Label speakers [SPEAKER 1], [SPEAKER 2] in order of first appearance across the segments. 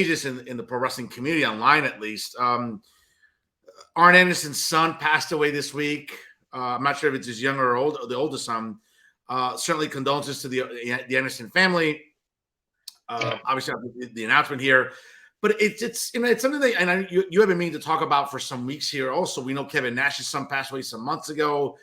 [SPEAKER 1] in the pro wrestling community online, at least. Arn Anderson's son passed away this week. I'm not sure if it's his younger or old, the oldest son. Certainly, condolences to the Anderson family. Obviously, the announcement here, but it's something that you have been meaning to talk about for some weeks here. Also, we know Kevin Nash's son passed away some months ago.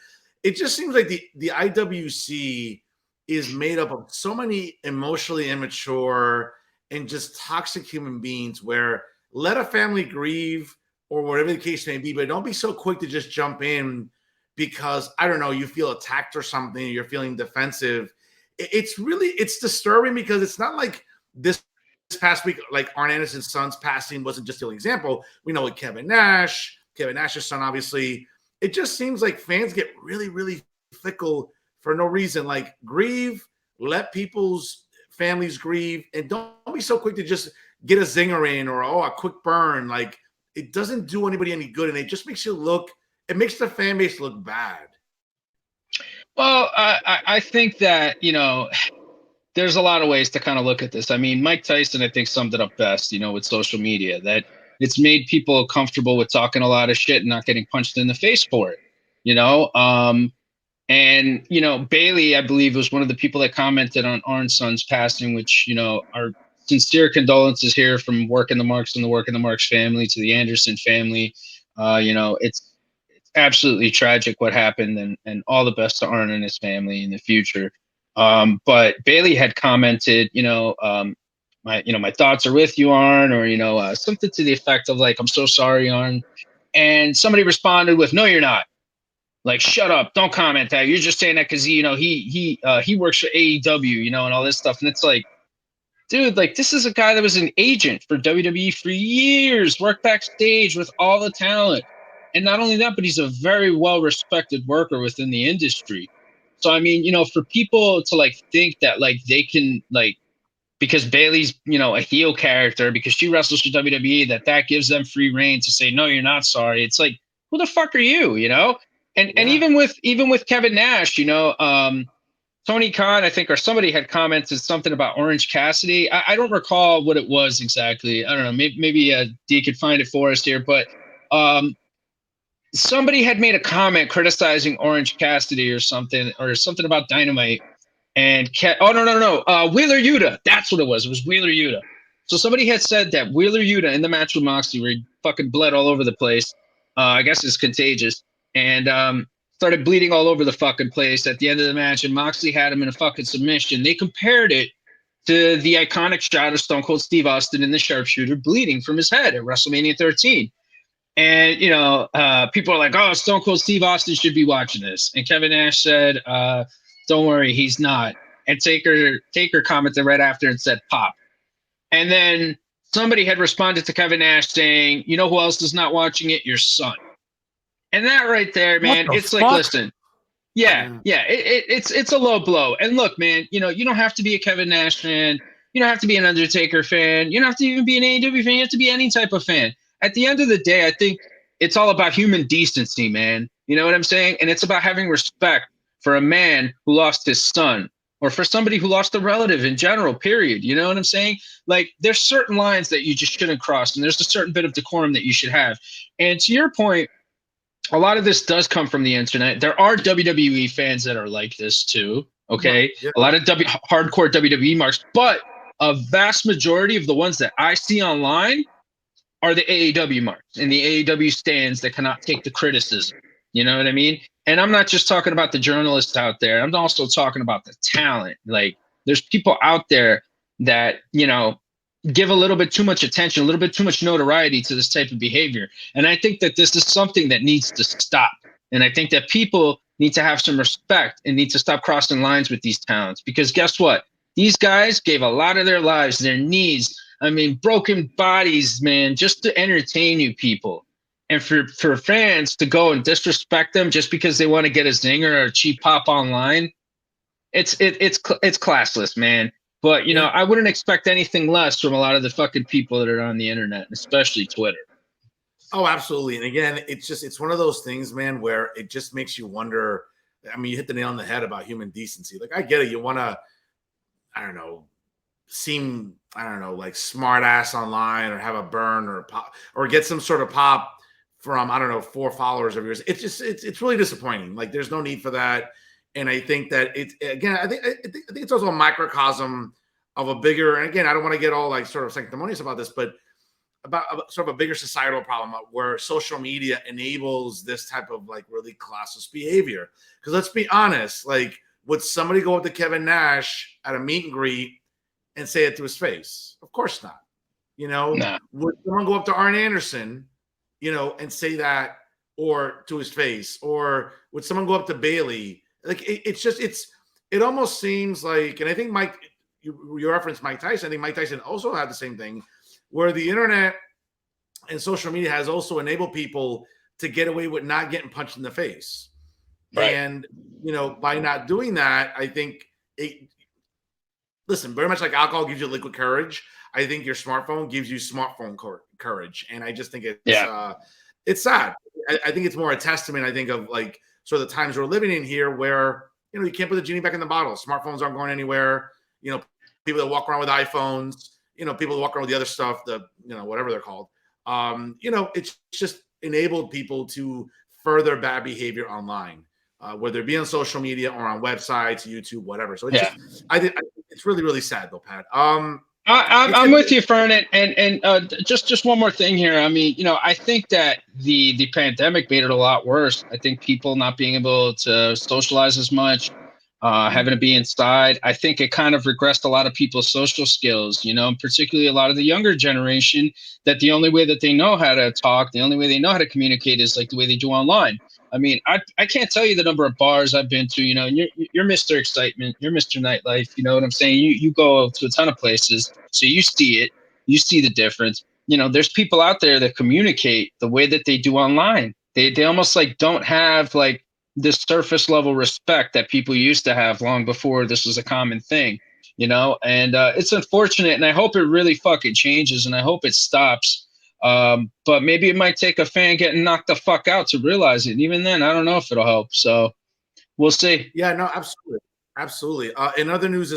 [SPEAKER 1] It just seems like the IWC is made up of so many emotionally immature and just toxic human beings. Where let a family grieve or whatever the case may be, but don't be so quick to just jump in because, I don't know, you feel attacked or something, you're feeling defensive. It's disturbing because it's not like this past week, like Arn Anderson's son's passing wasn't just the only example. We know with Kevin Nash's son, obviously. It just seems like fans get really, really fickle for no reason. Like, grieve, let people's families grieve, and don't be so quick to just get a zinger in or, a quick burn. Like, it doesn't do anybody any good, and it just makes it makes the fan base look bad.
[SPEAKER 2] Well, I think that, there's a lot of ways to kind of look at this. I mean, Mike Tyson, I think, summed it up best, with social media, that it's made people comfortable with talking a lot of shit and not getting punched in the face for it, and, Bailey, I believe, was one of the people that commented on Arn's son's passing, which, our sincere condolences here from Work in the Marks and the Work in the Marks family to the Anderson family. It's absolutely tragic what happened, and all the best to Arn and his family in the future. But Bailey had commented, my thoughts are with you, Arn, or, something to the effect of like, I'm so sorry, Arn. And somebody responded with, no, you're not. Like, shut up, don't comment that. You're just saying that because, he works for AEW, and all this stuff. And it's like, dude, like, this is a guy that was an agent for WWE for years, worked backstage with all the talent. And not only that, but he's a very well-respected worker within the industry. So, I mean, for people to, like, think that, like, they can, like, because Bailey's, a heel character, because she wrestles for WWE, that gives them free reign to say, no, you're not sorry. It's like, who the fuck are you, And even with Kevin Nash, Tony Khan, I think, or somebody had commented something about Orange Cassidy. I don't recall what it was exactly. I don't know. Maybe Dee could find it for us here, but somebody had made a comment criticizing Orange Cassidy or something about Dynamite. And Wheeler Yuta. That's what it was. It was Wheeler Yuta. So somebody had said that Wheeler Yuta in the match with Moxley, where he fucking bled all over the place, I guess it's contagious, and started bleeding all over the fucking place at the end of the match, and Moxley had him in a fucking submission. They compared it to the iconic shot of Stone Cold Steve Austin in the sharpshooter bleeding from his head at WrestleMania 13. And, people are like, oh, Stone Cold Steve Austin should be watching this. And Kevin Nash said, don't worry, he's not. And Taker commented right after and said, pop. And then somebody had responded to Kevin Nash saying, you know who else is not watching it? Your son. And that right there, man, it's fuck? Like, listen, it's a low blow. And look, man, you don't have to be a Kevin Nash fan. You don't have to be an Undertaker fan. You don't have to even be an AEW fan. You have to be any type of fan. At the end of the day, I think it's all about human decency, man. You know what I'm saying? And it's about having respect for a man who lost his son, or for somebody who lost a relative in general, period. You know what I'm saying? Like, there's certain lines that you just shouldn't cross, and there's a certain bit of decorum that you should have. And to your point, a lot of this does come from the internet. There are WWE fans that are like this too, okay? Yeah. A lot of hardcore WWE marks, but a vast majority of the ones that I see online are the AEW marks and the AEW stands that cannot take the criticism. You know what I mean? And I'm not just talking about the journalists out there. I'm also talking about the talent. Like, there's people out there that, give a little bit too much attention, a little bit too much notoriety to this type of behavior. And I think that this is something that needs to stop. And I think that people need to have some respect and need to stop crossing lines with these talents, because guess what? These guys gave a lot of their lives, their knees, broken bodies, man, just to entertain you people. And for fans to go and disrespect them just because they want to get a zinger or a cheap pop online, it's classless, man. But, I wouldn't expect anything less from a lot of the fucking people that are on the internet, especially Twitter.
[SPEAKER 1] Oh, absolutely. And again, it's one of those things, man, where it just makes you wonder. I mean, you hit the nail on the head about human decency. Like, I get it. You want to, I don't know, seem I don't know, like smart ass online or have a burn or a pop or get some sort of pop from, I don't know, 4 followers of yours. It's just, it's really disappointing. Like there's no need for that. And I think that it's, again, I think it's also a microcosm of a bigger, and again, I don't want to get all like sort of sanctimonious about this, but about sort of a bigger societal problem where social media enables this type of like really classless behavior. Because let's be honest, like, would somebody go up to Kevin Nash at a meet and greet and say it to his face? Of course not. You know,
[SPEAKER 2] Nah.
[SPEAKER 1] would someone go up to Arn Anderson, you know, and say that or to his face? Or would someone go up to Bailey? Like it almost seems like, and I think Mike, you referenced Mike Tyson. I think Mike Tyson also had the same thing, where the internet and social media has also enabled people to get away with not getting punched in the face.
[SPEAKER 2] Right.
[SPEAKER 1] And, you know, by not doing that, I think listen, very much like alcohol gives you liquid courage, I think your smartphone gives you smartphone courage. And I just think it's sad. I think it's more a testament, I think, of like sort of the times we're living in here where, you know, you can't put the genie back in the bottle. Smartphones aren't going anywhere. You know, people that walk around with iPhones, you know, people that walk around with the other stuff, you know, whatever they're called. You know, it's just enabled people to further bad behavior online, whether it be on social media or on websites, YouTube, whatever. So it's just, I think it's really, really sad though, Pat.
[SPEAKER 2] I'm with you, Fern, and just one more thing here. I mean, you know, I think that the pandemic made it a lot worse. I think people not being able to socialize as much, having to be inside. I think it kind of regressed a lot of people's social skills, you know, and particularly a lot of the younger generation, that the only way that they know how to talk, the only way they know how to communicate is like the way they do online. I mean, I can't tell you the number of bars I've been to, you know, and you're Mr. Excitement, you're Mr. Nightlife, you know what I'm saying? You go to a ton of places, so you see it, you see the difference. You know, there's people out there that communicate the way that they do online. They almost like don't have like this surface level respect that people used to have long before this was a common thing, you know? And it's unfortunate, and I hope it really fucking changes, and I hope it stops. But maybe it might take a fan getting knocked the fuck out to realize it. And even then, I don't know if it'll help. So we'll see.
[SPEAKER 1] Yeah, no, absolutely. Absolutely. In other news as